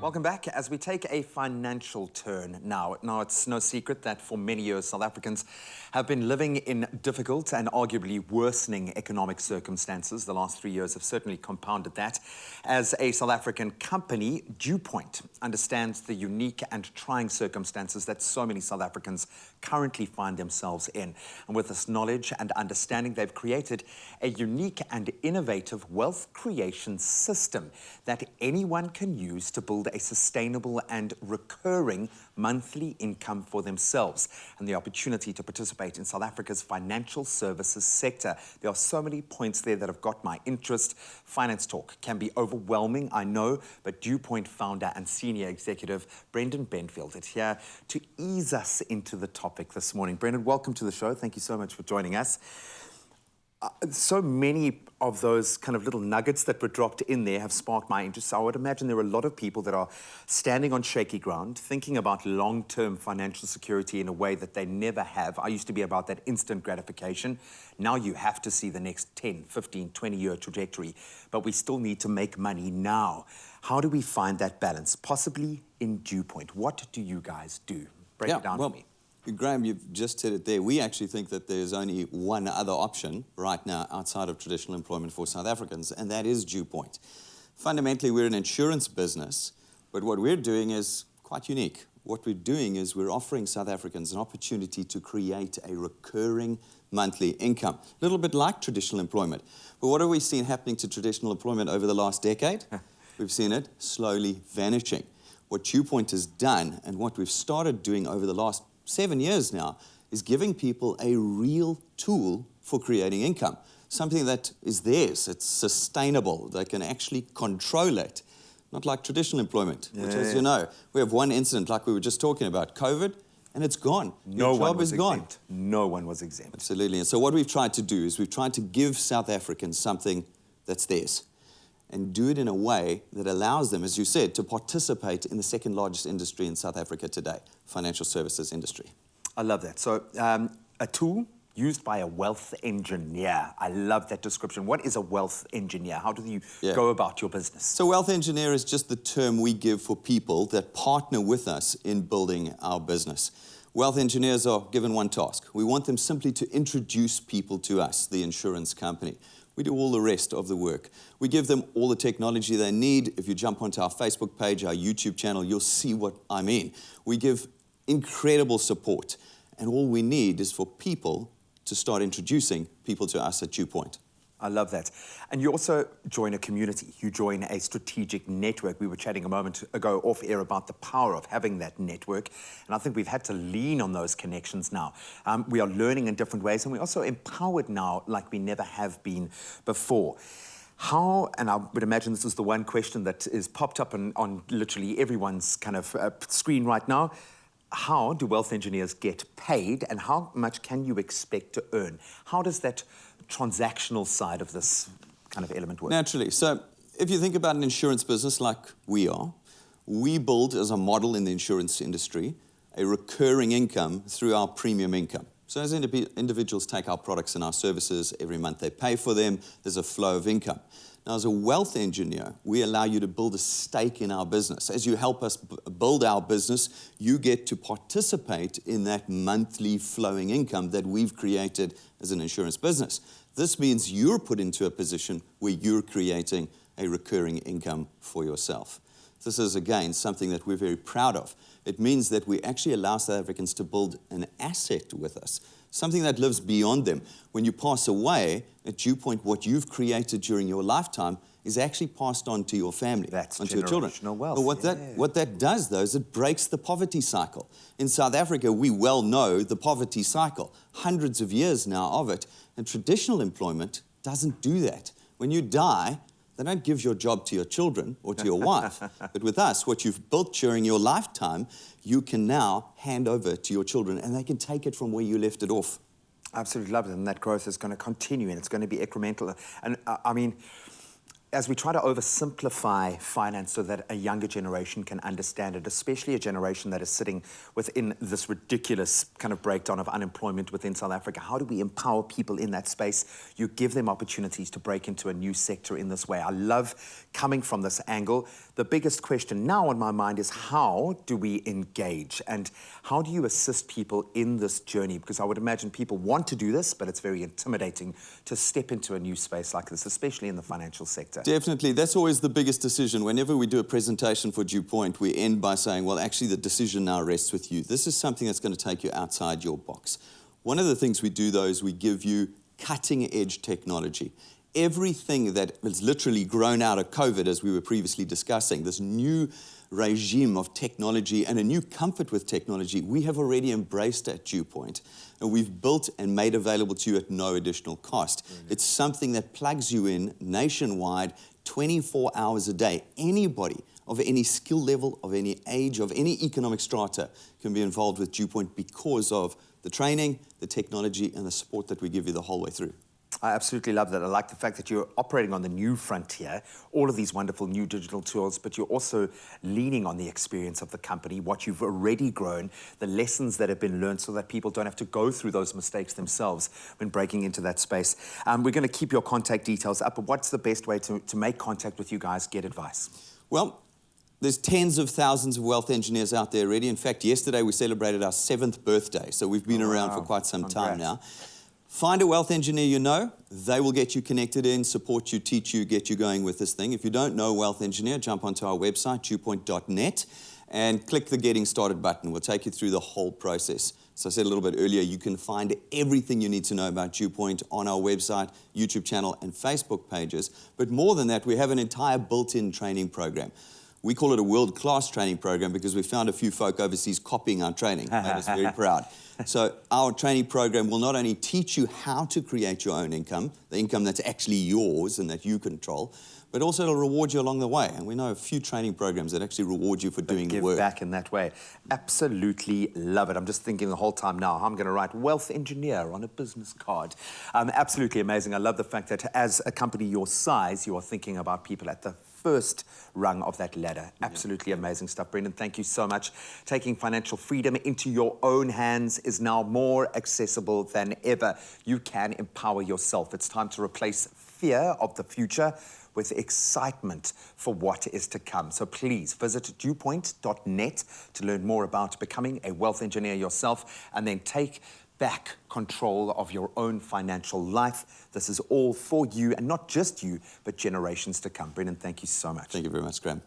Welcome back. As we take a financial turn now. Now, it's no secret that for many years, South Africans have been living in difficult and arguably worsening economic circumstances. The last 3 years have certainly compounded that. As a South African company, Dewpoint understands the unique and trying circumstances that so many South Africans currently find themselves in. And with this knowledge and understanding, they've created a unique and innovative wealth creation system that anyone can use to build a sustainable and recurring monthly income for themselves and the opportunity to participate in South Africa's financial services sector. There are so many points there that have got my interest. Finance talk can be overwhelming, I know, but Dewpoint founder and senior executive Brendan Benfield is here to ease us into the topic this morning. Brendan, welcome to the show. Thank you so much for joining us. So many of those kind of little nuggets that were dropped in there have sparked my interest. So I would imagine there are a lot of people that are standing on shaky ground, thinking about long-term financial security in a way that they never have. I used to be about that instant gratification. Now you have to see the next 10, 15, 20-year trajectory, but we still need to make money now. How do we find that balance? Possibly in Dewpoint. What do you guys do? Break it down for me. Graham, you've just said it there. We actually think that there's only one other option right now outside of traditional employment for South Africans, and that is Dewpoint. Fundamentally, we're an insurance business, but what we're doing is quite unique. What we're doing is we're offering South Africans an opportunity to create a recurring monthly income, a little bit like traditional employment. But what have we seen happening to traditional employment over the last decade? We've seen it slowly vanishing. What Dewpoint has done, and what we've started doing over the last 7 years now, is giving people a real tool for creating income, something that is theirs, it's sustainable, they can actually control it, not like traditional employment, which, as you know, we have one incident like we were just talking about, COVID, and it's gone. Your job is gone. No one was exempt. Absolutely. And so what we've tried to do is we've tried to give South Africans something that's theirs and do it in a way that allows them, as you said, to participate in the second largest industry in South Africa today, financial services industry. I love that. So a tool used by a wealth engineer. I love that description. What is a wealth engineer? How do you go about your business? So wealth engineer is just the term we give for people that partner with us in building our business. Wealth engineers are given one task. We want them simply to introduce people to us, the insurance company. We do all the rest of the work. We give them all the technology they need. If you jump onto our Facebook page, our YouTube channel, you'll see what I mean. We give incredible support. And all we need is for people to start introducing people to us at Dewpoint. I love that. And you also join a community. You join a strategic network. We were chatting a moment ago off air about the power of having that network. And I think we've had to lean on those connections now. We are learning in different ways, and we're also empowered now like we never have been before. How, and I would imagine this is the one question that is popped up on literally everyone's kind of screen right now. How do wealth engineers get paid, and how much can you expect to earn? How does that transactional side of this kind of element work? Naturally. So if you think about an insurance business like we are, we build as a model in the insurance industry a recurring income through our premium income. So as individuals take our products and our services, every month they pay for them, there's a flow of income. Now, as a wealth engineer, we allow you to build a stake in our business. As you help us build our business, you get to participate in that monthly flowing income that we've created as an insurance business. This means you're put into a position where you're creating a recurring income for yourself. This is, again, something that we're very proud of. It means that we actually allow South Africans to build an asset with us, something that lives beyond them. When you pass away, at Dewpoint, what you've created during your lifetime is actually passed on to your family, onto your children. Wealth. But what that does, though, is it breaks the poverty cycle. In South Africa, we well know the poverty cycle, hundreds of years now of it, and traditional employment doesn't do that. When you die, they don't give your job to your children or to your wife. But with us, what you've built during your lifetime, you can now hand over to your children, and they can take it from where you left it off. Absolutely love it, and that growth is going to continue, and it's going to be incremental. And I mean, as we try to oversimplify finance so that a younger generation can understand it, especially a generation that is sitting within this ridiculous kind of breakdown of unemployment within South Africa, how do we empower people in that space? You give them opportunities to break into a new sector in this way. I love coming from this angle. The biggest question now on my mind is how do we engage and how do you assist people in this journey? Because I would imagine people want to do this, but it's very intimidating to step into a new space like this, especially in the financial sector. Definitely. That's always the biggest decision. Whenever we do a presentation for Dewpoint, we end by saying, well, actually, the decision now rests with you. This is something that's going to take you outside your box. One of the things we do, though, is we give you cutting-edge technology. Everything that has literally grown out of COVID, as we were previously discussing, this new regime of technology and a new comfort with technology, we have already embraced at Dewpoint. And we've built and made available to you at no additional cost. It's something that plugs you in nationwide, 24 hours a day. Anybody of any skill level, of any age, of any economic strata can be involved with Dewpoint because of the training, the technology, and the support that we give you the whole way through. I absolutely love that. I like the fact that you're operating on the new frontier, all of these wonderful new digital tools, but you're also leaning on the experience of the company, what you've already grown, the lessons that have been learned so that people don't have to go through those mistakes themselves when breaking into that space. We're going to keep your contact details up, but what's the best way to make contact with you guys, get advice? Well, there's tens of thousands of wealth engineers out there already. In fact, yesterday we celebrated our 7th birthday, so we've been around for quite some time now. Find a wealth engineer you know. They will get you connected in, support you, teach you, get you going with this thing. If you don't know a wealth engineer, jump onto our website, dewpoint.net, and click the Getting Started button. We'll take you through the whole process. As I said a little bit earlier, you can find everything you need to know about Dewpoint on our website, YouTube channel, and Facebook pages. But more than that, we have an entire built-in training program. We call it a world-class training program because we found a few folk overseas copying our training. Made us very proud. So our training program will not only teach you how to create your own income, the income that's actually yours and that you control, but also it'll reward you along the way. And we know a few training programs that actually reward you for doing the work. Give back in that way. Absolutely love it. I'm just thinking the whole time now, I'm going to write wealth engineer on a business card. Absolutely amazing. I love the fact that as a company your size, you are thinking about people at the first rung of that ladder. Absolutely amazing stuff, Brendan. Thank you so much. Taking financial freedom into your own hands is now more accessible than ever. You can empower yourself. It's time to replace fear of the future with excitement for what is to come. So please visit dewpoint.net to learn more about becoming a wealth engineer yourself and then take back control of your own financial life. This is all for you, and not just you, but generations to come. Brendan, thank you so much. Thank you very much, Graham.